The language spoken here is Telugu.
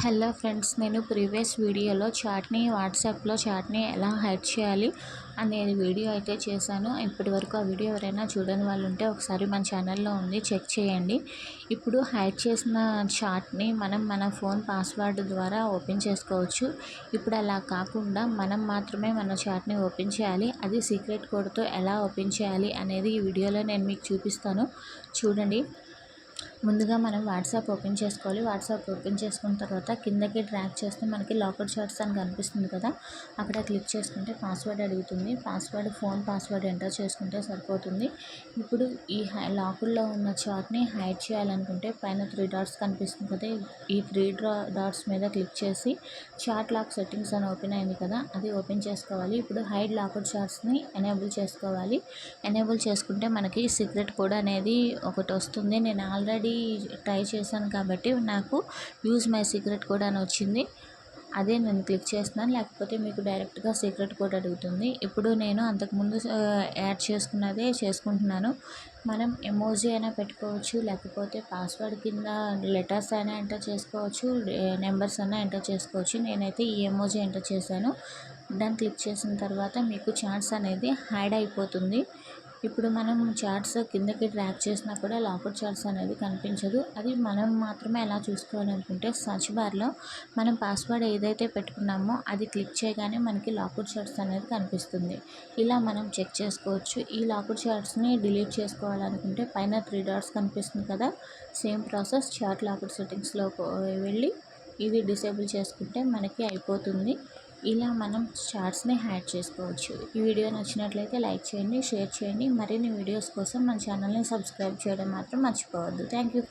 హలో ఫ్రెండ్స్, నేను ప్రీవియస్ వీడియోలో వాట్సాప్లో చాట్ని ఎలా హైడ్ చేయాలి అనేది వీడియో అయితే చేశాను. ఇప్పటివరకు ఆ వీడియో ఎవరైనా చూడని వాళ్ళు ఉంటే ఒకసారి మన ఛానల్లో ఉంది, చెక్ చేయండి. ఇప్పుడు హైడ్ చేసిన చాట్ని మనం మన ఫోన్ పాస్వర్డ్ ద్వారా ఓపెన్ చేసుకోవచ్చు. ఇప్పుడు అలా కాకుండా మనం మాత్రమే మన చాట్ని ఓపెన్ చేయాలి. అది సీక్రెట్ కోడ్తో ఎలా ఓపెన్ చేయాలి అనేది ఈ వీడియోలో నేను మీకు చూపిస్తాను, చూడండి. ముందుగా మనం వాట్సాప్ ఓపెన్ చేసుకోవాలి. వాట్సాప్ ఓపెన్ చేసుకున్న తర్వాత కిందకి డ్రాగ్ చేస్తే మనకి లాకర్ చాట్స్ అని కనిపిస్తుంది కదా, అక్కడ క్లిక్ చేసుకుంటే పాస్వర్డ్ అడుగుతుంది. ఫోన్ పాస్వర్డ్ ఎంటర్ చేసుకుంటే సరిపోతుంది. ఇప్పుడు ఈ లాకర్లో ఉన్న చాట్ని హైడ్ చేయాలనుకుంటే పైన 3 డాట్స్ కనిపిస్తుంది కదా, ఈ 3 డాట్స్ మీద క్లిక్ చేసి చాట్ లాక్ సెట్టింగ్స్ అని ఓపెన్ అయింది కదా, అది ఓపెన్ చేసుకోవాలి. ఇప్పుడు హైడ్ లాకర్ చాట్స్ని ఎనేబుల్ చేసుకోవాలి. ఎనేబుల్ చేసుకుంటే మనకి సీక్రెట్ కోడ్ అనేది ఒకటి వస్తుంది. నేను ఆల్రెడీ ట్రై చేశాను కాబట్టి నాకు యూజ్ మై సీక్రెట్ కోడ్ అని వచ్చింది. అదే నేను క్లిక్ చేస్తున్నాను, లేకపోతే మీకు డైరెక్ట్గా సీక్రెట్ కోడ్ అడుగుతుంది. ఇప్పుడు నేను అంతకుముందు యాడ్ చేసుకున్నదే చేసుకుంటున్నాను. మనం ఎమోజీ అయినా పెట్టుకోవచ్చు, లేకపోతే పాస్వర్డ్ కింద లెటర్స్ అయినా ఎంటర్ చేసుకోవచ్చు, నెంబర్స్ అయినా ఎంటర్ చేసుకోవచ్చు. నేనైతే ఈ ఎమోజీ ఎంటర్ చేశాను. దాన్ని క్లిక్ చేసిన తర్వాత మీకు చాట్స్ అనేది హైడ్ అయిపోతుంది. ఇప్పుడు మనం చాట్స్ కిందకి డ్రాగ్ చేసినా కూడా లాకర్ చాట్స్ అనేది కనిపించదు. అది మనం మాత్రమే ఎలా చూసుకోవాలనుకుంటే సర్చ్ బార్లో మనం పాస్వర్డ్ ఏదైతే పెట్టుకున్నామో అది క్లిక్ చేయగానే మనకి లాకర్ చాట్స్ అనేది కనిపిస్తుంది. ఇలా మనం చెక్ చేసుకోవచ్చు. ఈ లాకర్ చాట్స్ని డిలీట్ చేసుకోవాలనుకుంటే పైన 3 డాట్స్ కనిపిస్తుంది కదా, సేమ్ ప్రాసెస్ చాట్ లాకర్ సెట్టింగ్స్లో వెళ్ళి ఇది డిసేబుల్ చేసుకుంటే మనకి అయిపోతుంది. ఇలా మనం చాట్స్ని హైడ్ చేసుకోవచ్చు. ఈ వీడియో నచ్చినట్లయితే లైక్ చేయండి, షేర్ చేయండి. మరిన్ని వీడియోస్ కోసం మన ఛానల్ని సబ్స్క్రైబ్ చేయడం మాత్రం మర్చిపోవద్దు. Thank you.